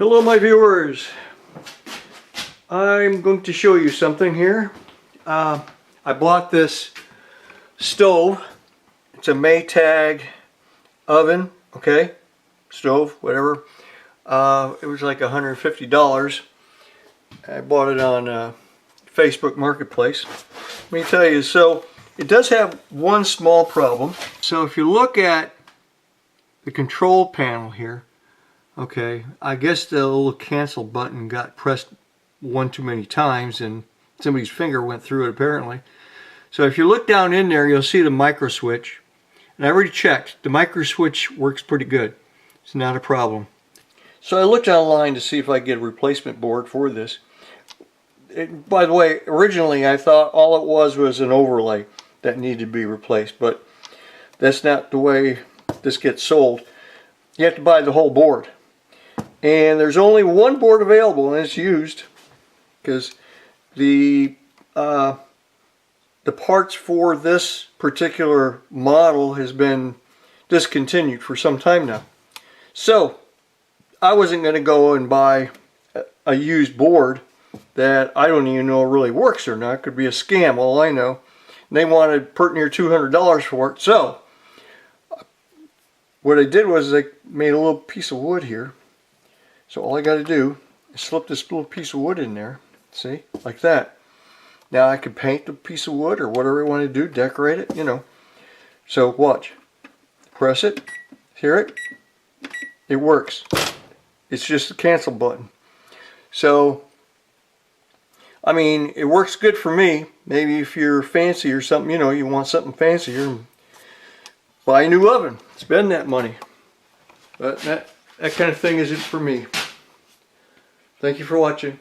Hello my viewers, I'm going to show you something here. I bought this stove. It's a Maytag oven, okay, stove, whatever. It was like $150. I bought it on Facebook Marketplace. Let me tell you, so it does have one small problem. So if you look at the control panel here, okay, I guess the little cancel button got pressed one too many times and somebody's finger went through it apparently. So if you look down in there, you'll see the micro switch. And I already checked. The micro switch works pretty good. It's not a problem. So I looked online to see if I could get a replacement board for this. By the way, originally I thought all it was an overlay that needed to be replaced, but that's not the way this gets sold. You have to buy the whole board. And there's only one board available and it's used because the parts for this particular model has been discontinued for some time now. So I wasn't going to go and buy a used board that I don't even know really works or not. It could be a scam, all I know. And they wanted pert near $200 for it. So what I did was I made a little piece of wood here. So all I got to do is slip this little piece of wood in there. See? Like that. Now I could paint the piece of wood or whatever I want to do, decorate it, you know. So watch. Press it. Hear it? It works. It's just a cancel button. So, I mean, it works good for me. Maybe if you're fancy or something, you know, you want something fancier, buy a new oven. Spend that money. But that kind of thing isn't for me. Thank you for watching.